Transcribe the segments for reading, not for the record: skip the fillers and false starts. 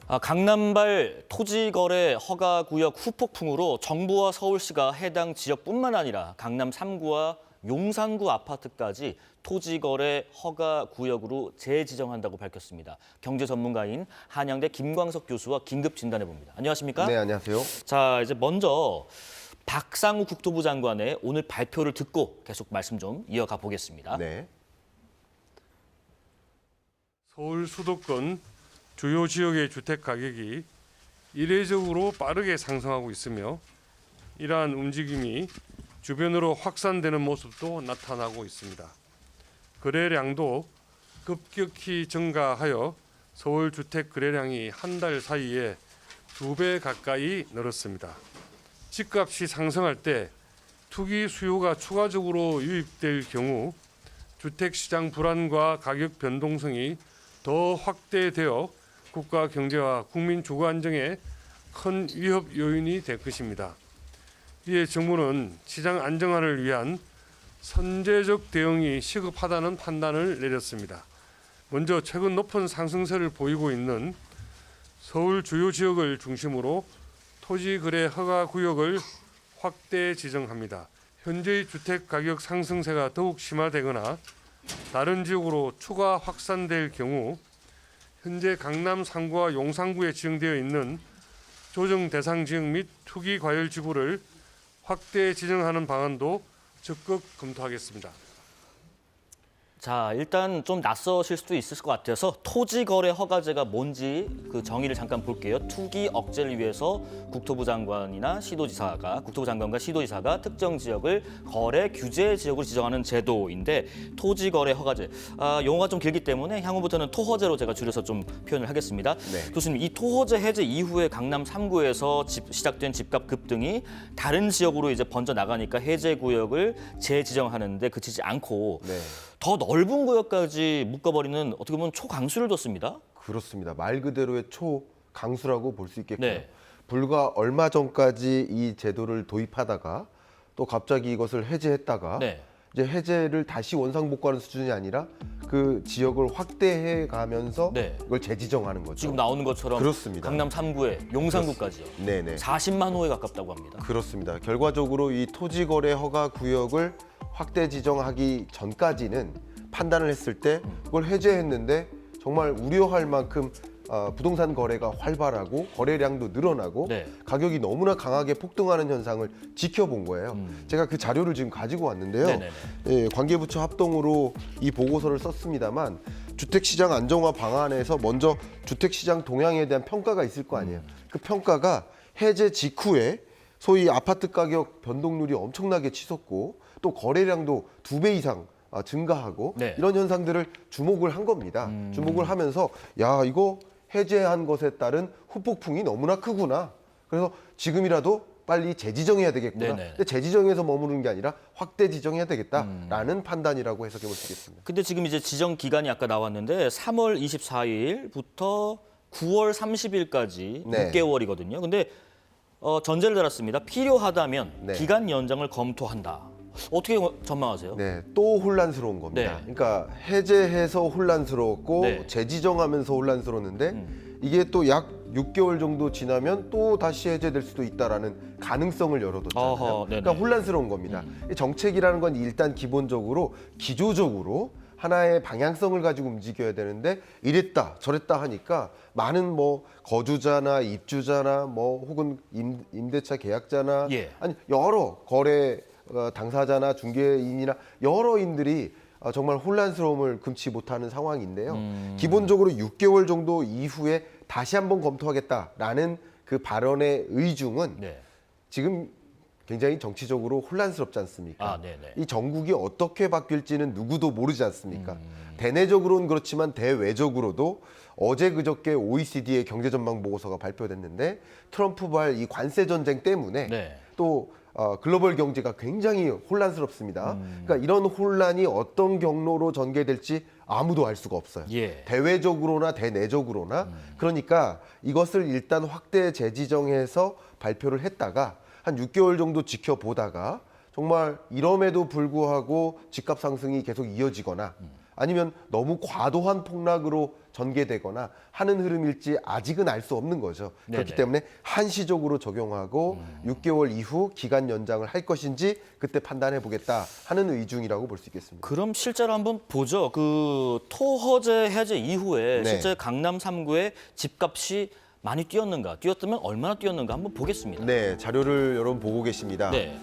강남발 토지거래 허가구역 후폭풍으로 정부와 서울시가 해당 지역뿐만 아니라 강남 3구와 용산구 아파트까지 토지거래 허가구역으로 재지정한다고 밝혔습니다. 경제 전문가인 한양대 김광석 교수와 긴급 진단해봅니다. 안녕하십니까? 네, 안녕하세요. 자, 이제 먼저 박상우 국토부 장관의 오늘 발표를 듣고 계속 말씀 좀 이어가 보겠습니다. 네. 서울 수도권 주요 지역의 주택 가격이 이례적으로 빠르게 상승하고 있으며 이러한 움직임이 주변으로 확산되는 모습도 나타나고 있습니다. 거래량도 급격히 증가하여 서울 주택 거래량이 한 달 사이에 2배 가까이 늘었습니다. 집값이 상승할 때 투기 수요가 추가적으로 유입될 경우 주택시장 불안과 가격 변동성이 더 확대되어 국가 경제와 국민 주거 안정에 큰 위협 요인이 될 것입니다. 이에 정부는 시장 안정화를 위한 선제적 대응이 시급하다는 판단을 내렸습니다. 먼저 최근 높은 상승세를 보이고 있는 서울 주요 지역을 중심으로 토지거래 허가 구역을 확대 지정합니다. 현재의 주택 가격 상승세가 더욱 심화되거나 다른 지역으로 추가 확산될 경우 현재 강남 3구와 용산구에 지정되어 있는 조정 대상 지역 및 투기 과열 지구를 확대 지정하는 방안도 적극 검토하겠습니다. 자, 일단 좀 낯서실 수도 있을 것 같아서 토지거래 허가제가 뭔지 그 정의를 잠깐 볼게요. 투기 억제를 위해서 국토부 장관과 시도지사가 특정 지역을 거래 규제 지역으로 지정하는 제도인데 토지거래 허가제. 용어가 좀 길기 때문에 향후부터는 토허제로 제가 줄여서 좀 표현을 하겠습니다. 네. 교수님, 이 토허제 해제 이후에 강남 3구에서 시작된 집값 급등이 다른 지역으로 이제 번져 나가니까 해제 구역을 재지정하는데 그치지 않고 네. 더 넓은 구역까지 묶어버리는 어떻게 보면 초강수를 뒀습니다. 그렇습니다. 말 그대로의 초강수라고 볼 수 있겠고요. 네. 불과 얼마 전까지 이 제도를 도입하다가 또 갑자기 이것을 해제했다가 네. 이제 해제를 다시 원상복구하는 수준이 아니라 그 지역을 확대해 가면서 네. 이걸 재지정하는 거죠. 지금 나오는 것처럼 그렇습니다. 강남 3구에 용산구까지요. 네네. 40만 호에 가깝다고 합니다. 그렇습니다. 결과적으로 이 토지거래 허가 구역을 확대 지정하기 전까지는 판단을 했을 때 그걸 해제했는데 정말 우려할 만큼 부동산 거래가 활발하고 거래량도 늘어나고 네. 가격이 너무나 강하게 폭등하는 현상을 지켜본 거예요. 제가 그 자료를 지금 가지고 왔는데요. 네네네. 예, 관계부처 합동으로 이 보고서를 썼습니다만 주택시장 안정화 방안에서 먼저 주택시장 동향에 대한 평가가 있을 거 아니에요. 그 평가가 해제 직후에 소위 아파트 가격 변동률이 엄청나게 치솟고 또 거래량도 2배 이상 증가하고 네. 이런 현상들을 주목을 한 겁니다. 주목을 하면서 야, 이거 해제한 것에 따른 후폭풍이 너무나 크구나. 그래서 지금이라도 빨리 재지정해야 되겠구나. 네네. 근데 재지정해서 머무르는 게 아니라 확대 지정해야 되겠다라는 판단이라고 해석해 볼 수 있겠습니다. 근데 지금 이제 지정 기간이 아까 나왔는데 3월 24일부터 9월 30일까지 네. 6개월이거든요. 근데 전제를 달았습니다. 필요하다면 네. 기간 연장을 검토한다. 어떻게 전망하세요? 네, 또 혼란스러운 겁니다. 네. 그러니까 해제해서 혼란스러웠고 네. 재지정하면서 혼란스러웠는데 이게 또 약 6개월 정도 지나면 또 다시 해제될 수도 있다라는 가능성을 열어뒀잖아요. 어허, 네네. 그러니까 혼란스러운 겁니다. 이 정책이라는 건 일단 기본적으로 기조적으로 하나의 방향성을 가지고 움직여야 되는데 이랬다 저랬다 하니까 많은 뭐 거주자나 입주자나 뭐 혹은 임대차 계약자나 예. 아니 여러 거래 당사자나 중개인이나 여러인들이 정말 혼란스러움을 금치 못하는 상황인데요. 기본적으로 6개월 정도 이후에 다시 한번 검토하겠다라는 그 발언의 의중은 네. 지금 굉장히 정치적으로 혼란스럽지 않습니까? 네네. 이 정국이 어떻게 바뀔지는 누구도 모르지 않습니까? 대내적으로는 그렇지만 대외적으로도 어제 그저께 OECD의 경제전망 보고서가 발표됐는데 트럼프발 이 관세 전쟁 때문에 네. 또 글로벌 경제가 굉장히 혼란스럽습니다. 그러니까 이런 혼란이 어떤 경로로 전개될지 아무도 알 수가 없어요. 예. 대외적으로나 대내적으로나. 그러니까 이것을 일단 확대 재지정해서 발표를 했다가 한 6개월 정도 지켜보다가 정말 이럼에도 불구하고 집값 상승이 계속 이어지거나 아니면 너무 과도한 폭락으로 전개되거나 하는 흐름일지 아직은 알 수 없는 거죠. 그렇기 네네. 때문에 한시적으로 적용하고 6개월 이후 기간 연장을 할 것인지 그때 판단해 보겠다 하는 의중이라고 볼 수 있겠습니다. 그럼 실제로 한번 보죠. 그 토허제 해제 이후에 네. 실제 강남 3구의 집값이 많이 뛰었는가, 뛰었다면 얼마나 뛰었는가 한번 보겠습니다. 네, 자료를 여러분 보고 계십니다. 네.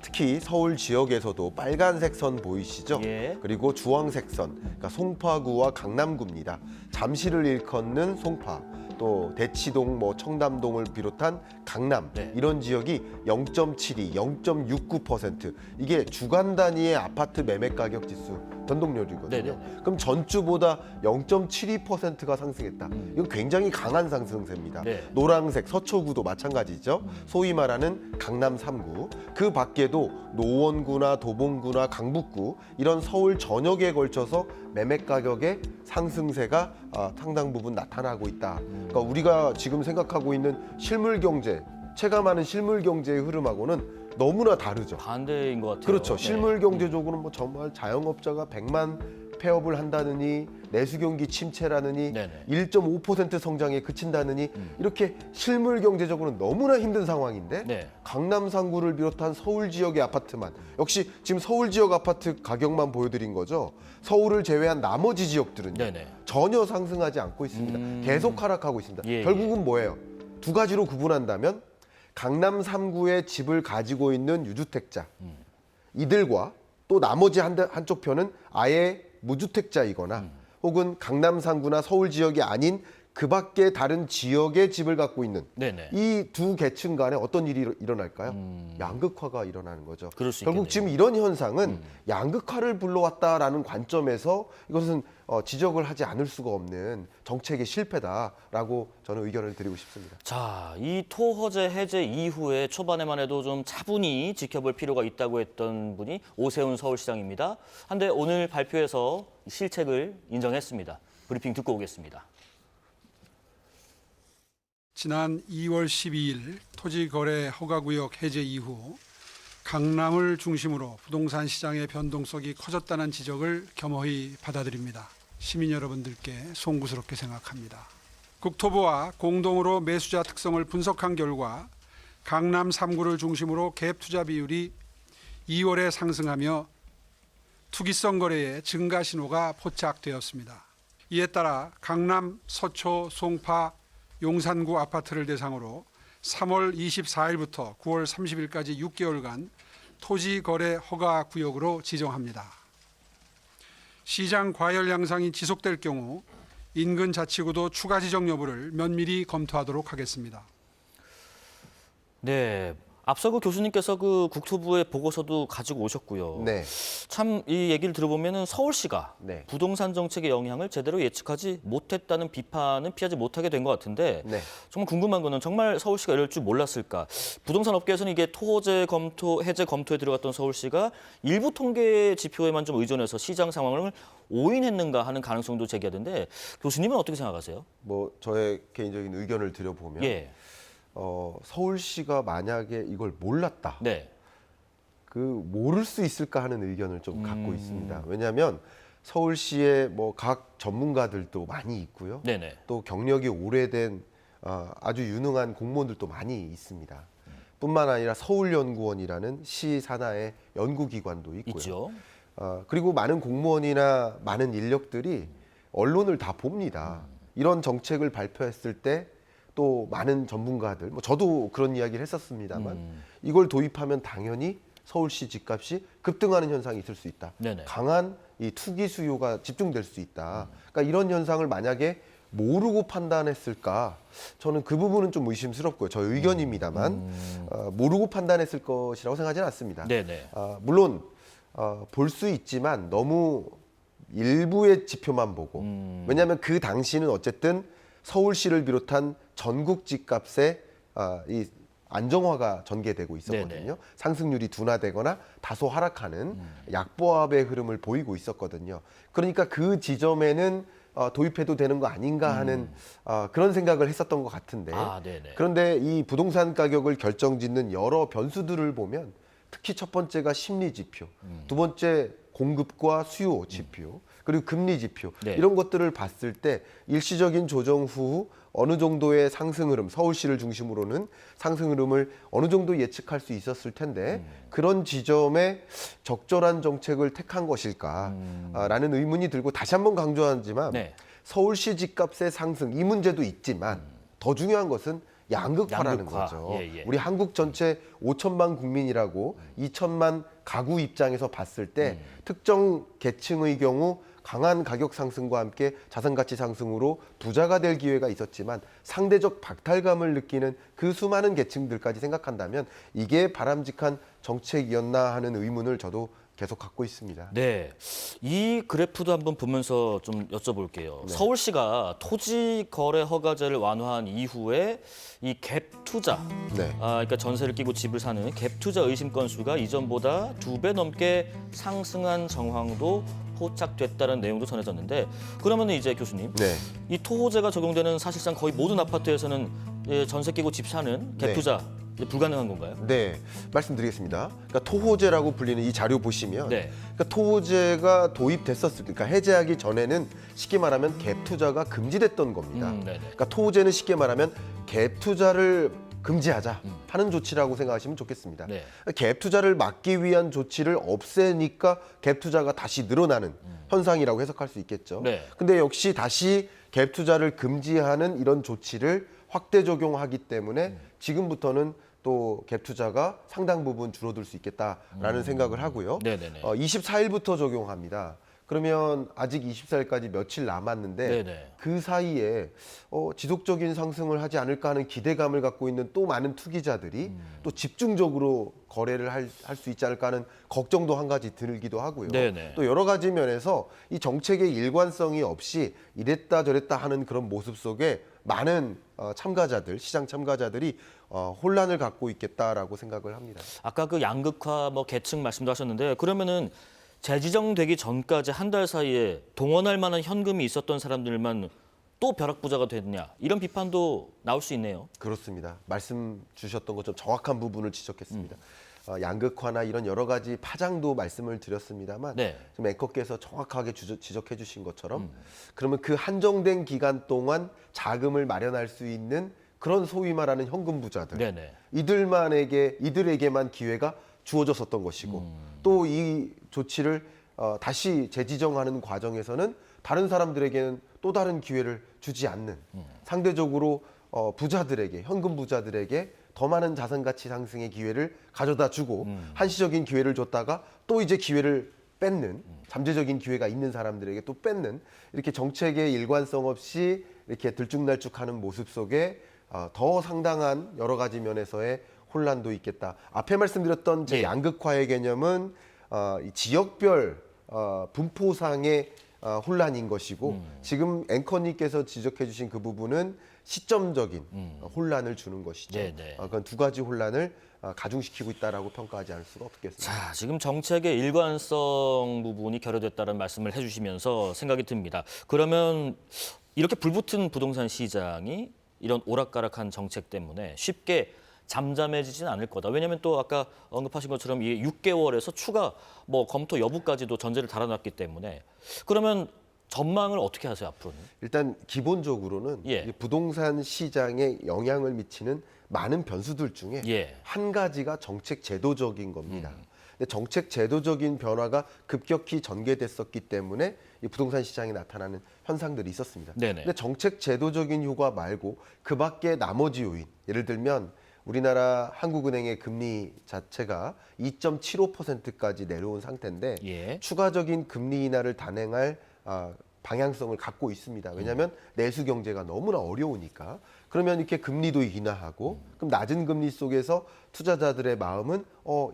특히 서울 지역에서도 빨간색 선 보이시죠? 예. 그리고 주황색 선, 그러니까 송파구와 강남구입니다. 잠실을 일컫는 송파, 또 대치동, 청담동을 비롯한 강남 네. 이런 지역이 0.72, 0.69% 이게 주간 단위의 아파트 매매 가격 지수 변동률이거든요. 네네네. 그럼 전주보다 0.72%가 상승했다. 이건 굉장히 강한 상승세입니다. 네. 노란색 서초구도 마찬가지죠. 소위 말하는 강남 3구. 그 밖에도 노원구나 도봉구나 강북구 이런 서울 전역에 걸쳐서 매매 가격의 상승세가 상당 부분 나타나고 있다. 그러니까 우리가 지금 생각하고 있는 실물 경제, 체감하는 실물 경제의 흐름하고는 너무나 다르죠. 반대인 것 같아요. 그렇죠. 네. 실물 경제적으로는 정말 자영업자가 100만 폐업을 한다느니 내수 경기 침체라느니 네네. 1.5% 성장에 그친다느니 이렇게 실물 경제적으로는 너무나 힘든 상황인데 네. 강남 3구를 비롯한 서울 지역의 아파트만 역시 지금 서울 지역 아파트 가격만 보여드린 거죠. 서울을 제외한 나머지 지역들은요. 네네. 전혀 상승하지 않고 있습니다. 계속 하락하고 있습니다. 예, 결국은 뭐예요? 두 가지로 구분한다면 강남 3구에 집을 가지고 있는 유주택자 이들과 또 나머지 한쪽 편은 아예 무주택자이거나 혹은 강남 3구나 서울 지역이 아닌 그 밖에 다른 지역에 집을 갖고 있는 네네. 이 두 계층 간에 어떤 일이 일어날까요? 양극화가 일어나는 거죠. 그럴 수 결국 있겠네요. 지금 이런 현상은 양극화를 불러왔다라는 관점에서 이것은 지적을 하지 않을 수가 없는 정책의 실패다라고 저는 의견을 드리고 싶습니다. 자, 이 토허제 해제 이후에 초반에만 해도 좀 차분히 지켜볼 필요가 있다고 했던 분이 오세훈 서울시장입니다. 한데 오늘 발표해서 실책을 인정했습니다. 브리핑 듣고 오겠습니다. 지난 2월 12일 토지거래 허가구역 해제 이후 강남을 중심으로 부동산 시장의 변동성이 커졌다는 지적을 겸허히 받아들입니다. 시민 여러분들께 송구스럽게 생각합니다. 국토부와 공동으로 매수자 특성을 분석한 결과 강남 3구를 중심으로 갭 투자 비율이 2월에 상승하며 투기성 거래의 증가 신호가 포착되었습니다. 이에 따라 강남, 서초, 송파, 용산구 아파트를 대상으로 3월 24일부터 9월 30일까지 6개월간 토지거래 허가 구역으로 지정합니다. 시장 과열 양상이 지속될 경우 인근 자치구도 추가 지정 여부를 면밀히 검토하도록 하겠습니다. 네. 앞서 그 교수님께서 그 국토부의 보고서도 가지고 오셨고요. 네. 참 이 얘기를 들어보면은 서울시가 네. 부동산 정책의 영향을 제대로 예측하지 못했다는 비판은 피하지 못하게 된 것 같은데 네. 정말 궁금한 거는 정말 서울시가 이럴 줄 몰랐을까? 부동산 업계에서는 이게 토호제 검토, 해제 검토에 들어갔던 서울시가 일부 통계 지표에만 좀 의존해서 시장 상황을 오인했는가 하는 가능성도 제기하던데 교수님은 어떻게 생각하세요? 저의 개인적인 의견을 드려보면 예, 서울시가 만약에 이걸 몰랐다. 네, 모를 수 있을까 하는 의견을 좀 갖고 있습니다. 왜냐하면 서울시에 각 전문가들도 많이 있고요. 네네, 또 경력이 오래된 아주 유능한 공무원들도 많이 있습니다. 뿐만 아니라 서울연구원이라는 시 산하의 연구기관도 있고요. 있죠. 그리고 많은 공무원이나 많은 인력들이 언론을 다 봅니다. 이런 정책을 발표했을 때 또 많은 전문가들, 저도 그런 이야기를 했었습니다만 이걸 도입하면 당연히 서울시 집값이 급등하는 현상이 있을 수 있다. 네네. 강한 이 투기 수요가 집중될 수 있다. 그러니까 이런 현상을 만약에 모르고 판단했을까? 저는 그 부분은 좀 의심스럽고요. 저 의견입니다만 모르고 판단했을 것이라고 생각하지는 않습니다. 네네. 물론 볼 수 있지만 너무 일부의 지표만 보고 왜냐하면 그 당시는 어쨌든 서울시를 비롯한 전국 집값에 이 안정화가 전개되고 있었거든요. 네네. 상승률이 둔화되거나 다소 하락하는 약보합의 흐름을 보이고 있었거든요. 그러니까 그 지점에는 도입해도 되는 거 아닌가 하는 그런 생각을 했었던 것 같은데 네네. 그런데 이 부동산 가격을 결정짓는 여러 변수들을 보면 특히 첫 번째가 심리 지표, 두 번째 공급과 수요 지표, 그리고 금리 지표 네. 이런 것들을 봤을 때 일시적인 조정 후 어느 정도의 상승 흐름, 서울시를 중심으로는 상승 흐름을 어느 정도 예측할 수 있었을 텐데 그런 지점에 적절한 정책을 택한 것일까라는 의문이 들고 다시 한번 강조하지만 네. 서울시 집값의 상승 이 문제도 있지만 더 중요한 것은 양극화라는 양극화. 거죠. 예, 예. 우리 한국 전체 5천만 국민이라고 2천만 가구 입장에서 봤을 때 특정 계층의 경우 강한 가격 상승과 함께 자산 가치 상승으로 부자가 될 기회가 있었지만 상대적 박탈감을 느끼는 그 수많은 계층들까지 생각한다면 이게 바람직한 정책이었나 하는 의문을 저도 계속 갖고 있습니다. 네, 이 그래프도 한번 보면서 좀 여쭤볼게요. 서울시가 토지 거래 허가제를 완화한 이후에 이 갭 투자, 네. 그러니까 전세를 끼고 집을 사는 갭 투자 의심 건수가 이전보다 2배 넘게 상승한 정황도 포착됐다는 내용도 전해졌는데, 그러면 이제 교수님, 네. 이 토호제가 적용되는 사실상 거의 모든 아파트에서는 전세 끼고 집 사는 갭 네. 투자 이제 불가능한 건가요? 네, 말씀드리겠습니다. 그러니까 토호제라고 불리는 이 자료 보시면, 네. 그러니까 토호제가 도입됐었을 때, 그러니까 해제하기 전에는 쉽게 말하면 갭 투자가 금지됐던 겁니다. 네네. 그러니까 토호제는 쉽게 말하면 갭 투자를 금지하자 하는 조치라고 생각하시면 좋겠습니다. 네. 갭 투자를 막기 위한 조치를 없애니까 갭 투자가 다시 늘어나는 현상이라고 해석할 수 있겠죠. 네. 근데 역시 다시 갭 투자를 금지하는 이런 조치를 확대 적용하기 때문에 지금부터는 또 갭 투자가 상당 부분 줄어들 수 있겠다라는 생각을 하고요. 네네네. 24일부터 적용합니다. 그러면 아직 24일까지 며칠 남았는데 네네. 그 사이에 지속적인 상승을 하지 않을까 하는 기대감을 갖고 있는 또 많은 투기자들이 또 집중적으로 거래를 할 수 있지 않을까 하는 걱정도 한 가지 들기도 하고요. 네네. 또 여러 가지 면에서 이 정책의 일관성이 없이 이랬다 저랬다 하는 그런 모습 속에 많은 참가자들, 시장 참가자들이 혼란을 갖고 있겠다라고 생각을 합니다. 아까 그 양극화 뭐 계층 말씀도 하셨는데, 그러면은 재지정되기 전까지 한 달 사이에 동원할 만한 현금이 있었던 사람들만 또 벼락부자가 됐냐, 이런 비판도 나올 수 있네요. 그렇습니다. 말씀 주셨던 것처럼 정확한 부분을 지적했습니다. 양극화나 이런 여러 가지 파장도 말씀을 드렸습니다만 네. 지금 앵커께서 정확하게 지적해 주신 것처럼 그러면 그 한정된 기간 동안 자금을 마련할 수 있는 그런 소위 말하는 현금 부자들, 네네. 이들에게만 기회가 주어졌었던 것이고 또 이 조치를 다시 재지정하는 과정에서는 다른 사람들에게는 또 다른 기회를 주지 않는, 상대적으로 부자들에게, 현금 부자들에게 더 많은 자산 가치 상승의 기회를 가져다 주고 한시적인 기회를 줬다가 또 이제 기회를 뺏는, 잠재적인 기회가 있는 사람들에게 또 뺏는, 이렇게 정책의 일관성 없이 이렇게 들쭉날쭉하는 모습 속에 더 상당한 여러 가지 면에서의 혼란도 있겠다. 앞에 말씀드렸던 제 네. 양극화의 개념은 이 지역별 분포상의 혼란인 것이고 지금 앵커님께서 지적해 주신 그 부분은 시점적인 혼란을 주는 것이죠. 네네. 그건 두 가지 혼란을 가중시키고 있다라고 평가하지 않을 수가 없겠습니다. 자, 지금 정책의 일관성 부분이 결여됐다는 말씀을 해주시면서 생각이 듭니다. 그러면 이렇게 불붙은 부동산 시장이 이런 오락가락한 정책 때문에 쉽게 잠잠해지진 않을 거다. 왜냐하면 또 아까 언급하신 것처럼 이 6개월에서 추가 뭐 검토 여부까지도 전제를 달아놨기 때문에, 그러면 전망을 어떻게 하세요 앞으로는? 일단 기본적으로는 예. 이 부동산 시장에 영향을 미치는 많은 변수들 중에 예. 한 가지가 정책 제도적인 겁니다. 근데 정책 제도적인 변화가 급격히 전개됐었기 때문에 이 부동산 시장에 나타나는 현상들이 있었습니다. 네네. 근데 정책 제도적인 효과 말고 그 밖에 나머지 요인, 예를 들면 우리나라 한국은행의 금리 자체가 2.75%까지 내려온 상태인데 예. 추가적인 금리 인하를 단행할 방향성을 갖고 있습니다. 왜냐하면 내수 경제가 너무나 어려우니까. 그러면 이렇게 금리도 인하하고 그럼 낮은 금리 속에서 투자자들의 마음은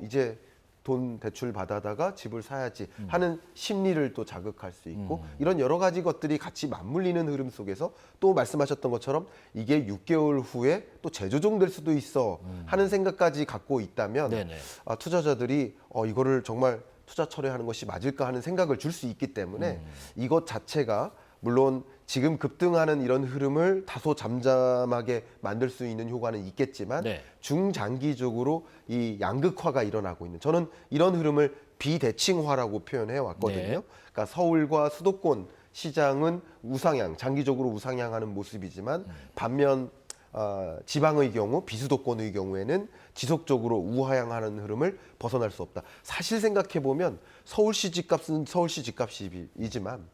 이제 돈 대출 받아다가 집을 사야지 하는 심리를 또 자극할 수 있고 이런 여러 가지 것들이 같이 맞물리는 흐름 속에서 또 말씀하셨던 것처럼 이게 6개월 후에 또 재조정될 수도 있어 하는 생각까지 갖고 있다면 네네. 투자자들이 이거를 정말 투자 철회하는 것이 맞을까 하는 생각을 줄 수 있기 때문에 이것 자체가 물론 지금 급등하는 이런 흐름을 다소 잠잠하게 만들 수 있는 효과는 있겠지만 네. 중장기적으로 이 양극화가 일어나고 있는, 저는 이런 흐름을 비대칭화라고 표현해 왔거든요. 네. 그러니까 서울과 수도권 시장은 우상향, 장기적으로 우상향하는 모습이지만 반면 지방의 경우, 비수도권의 경우에는 지속적으로 우하향하는 흐름을 벗어날 수 없다. 사실 생각해 보면 서울시 집값은 서울시 집값이지만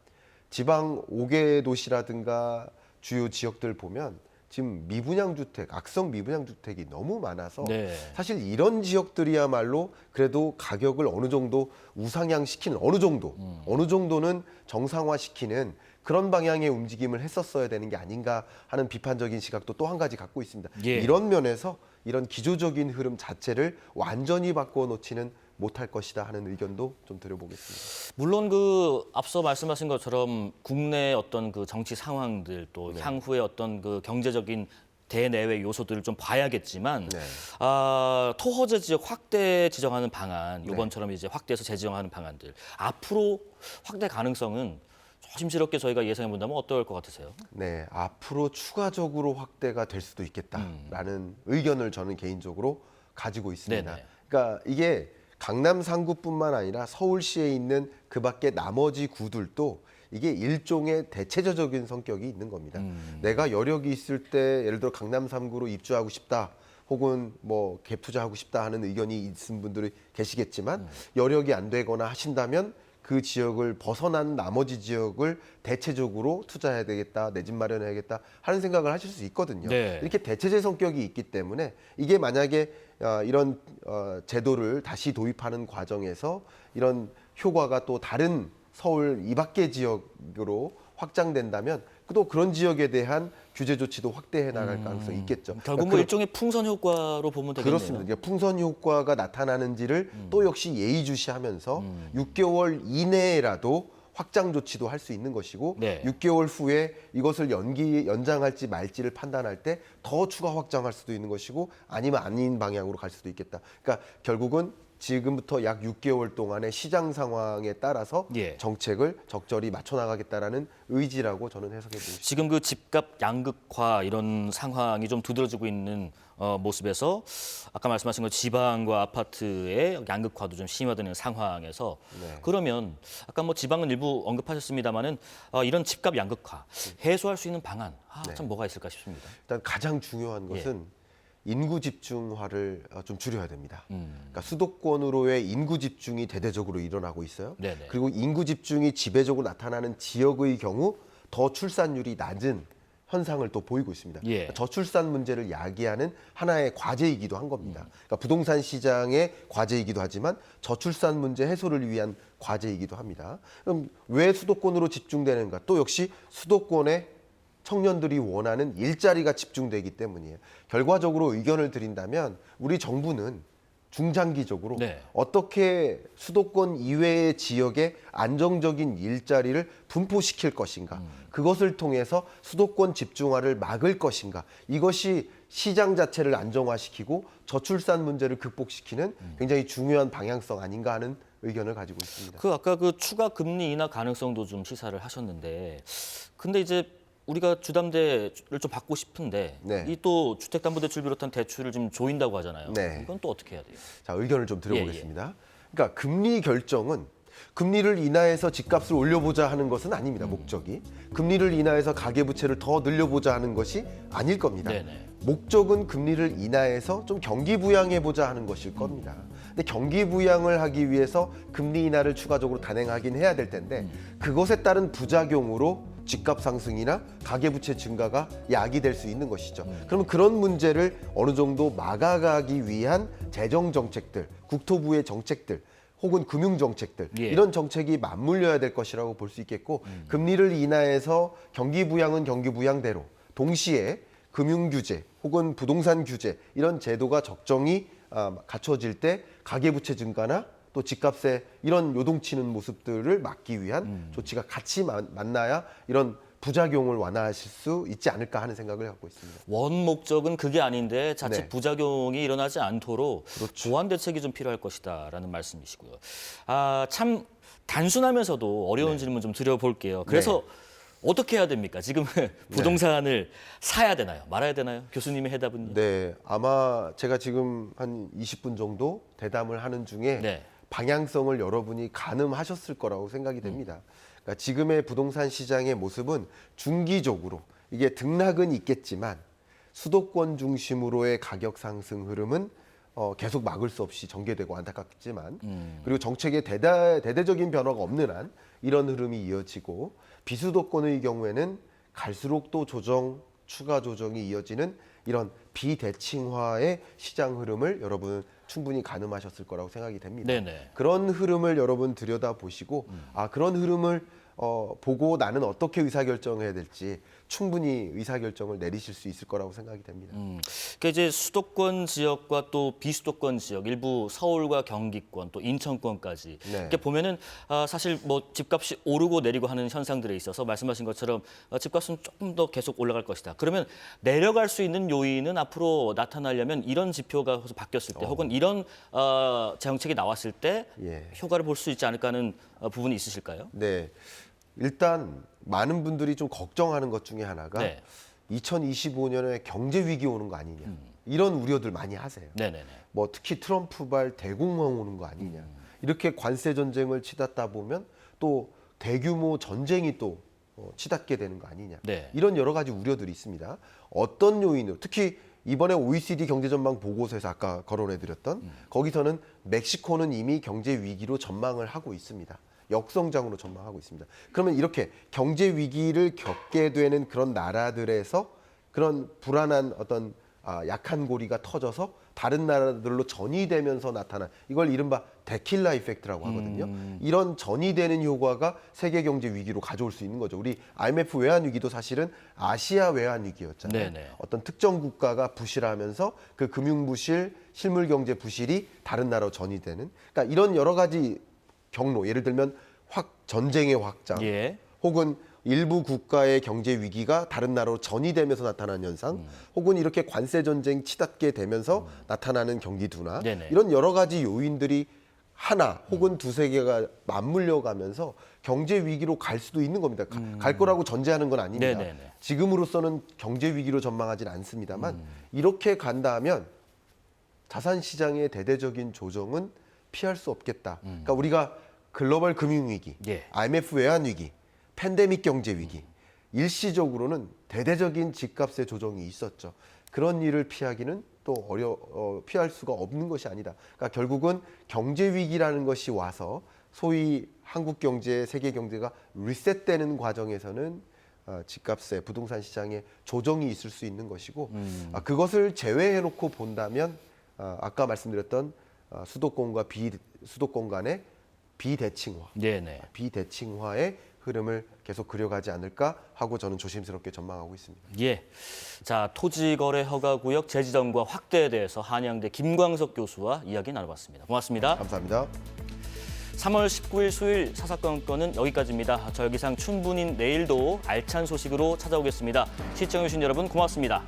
지방 5개 도시라든가 주요 지역들 보면 지금 미분양 주택, 악성 미분양 주택이 너무 많아서 네. 사실 이런 지역들이야말로 그래도 가격을 어느 정도 우상향시키는 어느 정도는 정상화시키는 그런 방향의 움직임을 했었어야 되는 게 아닌가 하는 비판적인 시각도 또 한 가지 갖고 있습니다. 예. 이런 면에서 이런 기조적인 흐름 자체를 완전히 바꿔 놓지는 못할 것이다 하는 의견도 좀 드려보겠습니다. 물론 그 앞서 말씀하신 것처럼 국내 어떤 그 정치 상황들 또 향후의 어떤 그 경제적인 대내외 요소들을 좀 봐야겠지만 네. 토호재 지역 확대 지정하는 방안, 이번처럼 이제 확대해서 재지정하는 방안들 앞으로 확대 가능성은 조심스럽게 저희가 예상해 본다면 어떨 것 같으세요? 네, 앞으로 추가적으로 확대가 될 수도 있겠다라는 의견을 저는 개인적으로 가지고 있습니다. 네네. 그러니까 이게 강남 3구뿐만 아니라 서울시에 있는 그 밖에 나머지 구들도 이게 일종의 대체제적인 성격이 있는 겁니다. 내가 여력이 있을 때 예를 들어 강남 3구로 입주하고 싶다. 혹은 뭐 갭 투자하고 싶다 하는 의견이 있은 분들이 계시겠지만 여력이 안 되거나 하신다면 그 지역을 벗어난 나머지 지역을 대체적으로 투자해야 되겠다, 내 집 마련해야겠다 하는 생각을 하실 수 있거든요. 네. 이렇게 대체제 성격이 있기 때문에 이게 만약에 이런 제도를 다시 도입하는 과정에서 이런 효과가 또 다른 서울 이 밖의 지역으로 확장된다면 또 그런 지역에 대한 규제 조치도 확대해 나갈 가능성이 있겠죠. 결국 뭐 일종의 풍선 효과로 보면 되겠네요. 그렇습니다. 이제 풍선 효과가 나타나는지를 또 역시 예의주시하면서 6개월 이내라도 확장 조치도 할 수 있는 것이고 네. 6개월 후에 이것을 연장할지 말지를 판단할 때 더 추가 확장할 수도 있는 것이고 아니면 아닌 방향으로 갈 수도 있겠다. 그러니까 결국은 지금부터 약 6개월 동안의 시장 상황에 따라서 예. 정책을 적절히 맞춰 나가겠다라는 의지라고 저는 해석해 보고 싶습니다. 지금 그 집값 양극화 이런 상황이 좀 두드러지고 있는 모습에서 아까 말씀하신 것 지방과 아파트의 양극화도 좀 심화되는 상황에서 그러면 아까 뭐 지방은 일부 언급하셨습니다마는 이런 집값 양극화 해소할 수 있는 방안 참 뭐가 있을까 싶습니다. 일단 가장 중요한 것은 인구 집중화를 좀 줄여야 됩니다. 그러니까 수도권으로의 인구 집중이 대대적으로 일어나고 있어요. 네네. 그리고 인구 집중이 지배적으로 나타나는 지역의 경우 더 출산율이 낮은 현상을 또 보이고 있습니다. 예. 그러니까 저출산 문제를 야기하는 하나의 과제이기도 한 겁니다. 그러니까 부동산 시장의 과제이기도 하지만 저출산 문제 해소를 위한 과제이기도 합니다. 그럼 왜 수도권으로 집중되는가? 또 역시 수도권의 청년들이 원하는 일자리가 집중되기 때문이에요. 결과적으로 의견을 드린다면 우리 정부는 중장기적으로 네. 어떻게 수도권 이외의 지역에 안정적인 일자리를 분포시킬 것인가, 그것을 통해서 수도권 집중화를 막을 것인가, 이것이 시장 자체를 안정화시키고 저출산 문제를 극복시키는 굉장히 중요한 방향성 아닌가 하는 의견을 가지고 있습니다. 그 아까 그 추가 금리 인하 가능성도 좀 시사를 하셨는데 근데 이제 우리가 주담대를 좀 받고 싶은데 네. 이 또 주택담보대출 비롯한 대출을 좀 조인다고 하잖아요. 네. 이건 또 어떻게 해야 돼요? 자, 의견을 좀 드려보겠습니다. 그러니까 금리 결정은 금리를 인하해서 집값을 올려보자 하는 것은 아닙니다. 목적이. 금리를 인하해서 가계부채를 더 늘려보자 하는 것이 아닐 겁니다. 네네. 목적은 금리를 인하해서 좀 경기 부양해보자 하는 것일 겁니다. 근데 경기 부양을 하기 위해서 금리 인하를 추가적으로 단행하긴 해야 될 텐데 그것에 따른 부작용으로 집값 상승이나 가계부채 증가가 야기될 수 있는 것이죠. 그러면 그런 문제를 어느 정도 막아가기 위한 재정 정책들, 국토부의 정책들, 혹은 금융 정책들 예. 이런 정책이 맞물려야 될 것이라고 볼 수 있겠고 금리를 인하해서 경기 부양은 경기 부양대로 동시에 금융 규제 혹은 부동산 규제 이런 제도가 적정히 갖춰질 때 가계부채 증가나 또 집값에 이런 요동치는 모습들을 막기 위한 조치가 같이 만나야 이런 부작용을 완화하실 수 있지 않을까 하는 생각을 갖고 있습니다. 원 목적은 그게 아닌데 자칫 네. 부작용이 일어나지 않도록 그렇죠. 보완 대책이 좀 필요할 것이다라는 말씀이시고요. 참 단순하면서도 어려운 질문 좀 드려볼게요. 그래서 어떻게 해야 됩니까? 지금 부동산을 사야 되나요? 말아야 되나요? 교수님의 해답은요? 네, 아마 제가 지금 한 20분 정도 대담을 하는 중에 네. 방향성을 여러분이 가늠하셨을 거라고 생각이 됩니다. 그러니까 지금의 부동산 시장의 모습은 중기적으로 이게 등락은 있겠지만 수도권 중심으로의 가격 상승 흐름은 계속 막을 수 없이 전개되고 안타깝지만 그리고 정책의 대대적인 변화가 없는 한 이런 흐름이 이어지고 비수도권의 경우에는 갈수록 또 추가 조정이 이어지는 이런 비대칭화의 시장 흐름을 여러분은 충분히 가늠하셨을 거라고 생각이 됩니다. 네네. 그런 흐름을 여러분 들여다보시고 그런 흐름을 보고 나는 어떻게 의사결정해야 될지 충분히 의사결정을 내리실 수 있을 거라고 생각이 됩니다. 그러니까 이제 수도권 지역과 또 비수도권 지역, 일부 서울과 경기권, 또 인천권까지 네. 이렇게 보면은 사실 뭐 집값이 오르고 내리고 하는 현상들에 있어서 말씀하신 것처럼 집값은 조금 더 계속 올라갈 것이다. 그러면 내려갈 수 있는 요인은 앞으로 나타나려면 이런 지표가 바뀌었을 때, 혹은 이런 정책이 나왔을 때 예. 효과를 볼 수 있지 않을까 하는 부분이 있으실까요? 네. 일단 많은 분들이 좀 걱정하는 것 중에 하나가 네. 2025년에 경제 위기 오는 거 아니냐. 이런 우려들 많이 하세요. 네네네. 뭐 특히 트럼프발 대공황 오는 거 아니냐. 이렇게 관세 전쟁을 치닫다 보면 또 대규모 전쟁이 또 치닫게 되는 거 아니냐. 네. 이런 여러 가지 우려들이 있습니다. 어떤 요인으로 특히 이번에 OECD 경제전망 보고서에서 아까 거론해드렸던 거기서는 멕시코는 이미 경제 위기로 전망을 하고 있습니다. 역성장으로 전망하고 있습니다. 그러면 이렇게 경제 위기를 겪게 되는 그런 나라들에서 그런 불안한 어떤 약한 고리가 터져서 다른 나라들로 전이되면서 나타난 이걸 이른바 데킬라 이펙트라고 하거든요. 이런 전이되는 효과가 세계 경제 위기로 가져올 수 있는 거죠. 우리 IMF 외환 위기도 사실은 아시아 외환 위기였잖아요. 네네. 어떤 특정 국가가 부실하면서 그 금융 부실, 실물 경제 부실이 다른 나라로 전이되는. 그러니까 이런 여러 가지 경로, 예를 들면 전쟁의 확장, 예. 혹은 일부 국가의 경제 위기가 다른 나라로 전이되면서 나타나는 현상, 혹은 이렇게 관세 전쟁 치닫게 되면서 나타나는 경기 둔화, 네네. 이런 여러 가지 요인들이 하나 혹은 두세 개가 맞물려 가면서 경제 위기로 갈 수도 있는 겁니다. 갈 거라고 전제하는 건 아닙니다. 네네네. 지금으로서는 경제 위기로 전망하진 않습니다만 이렇게 간다면 자산 시장의 대대적인 조정은 피할 수 없겠다. 그러니까 우리가 글로벌 금융 위기, 예. IMF 외환 위기, 팬데믹 경제 위기, 일시적으로는 대대적인 집값의 조정이 있었죠. 그런 일을 피하기는 또 피할 수가 없는 것이 아니다. 그러니까 결국은 경제 위기라는 것이 와서 소위 한국 경제, 세계 경제가 리셋되는 과정에서는 집값의 부동산 시장에 조정이 있을 수 있는 것이고 그것을 제외해놓고 본다면 아까 말씀드렸던 수도권과 비수도권 간의 비대칭화, 네네. 비대칭화의 흐름을 계속 그려가지 않을까 하고 저는 조심스럽게 전망하고 있습니다. 예. 자, 토지거래 허가구역 재지정과 확대에 대해서 한양대 김광석 교수와 이야기 나눠봤습니다. 고맙습니다. 감사합니다. 3월 19일 수요일 사사건건은 여기까지입니다. 저 여기상 춘분인 내일도 알찬 소식으로 찾아오겠습니다. 시청해주신 여러분 고맙습니다.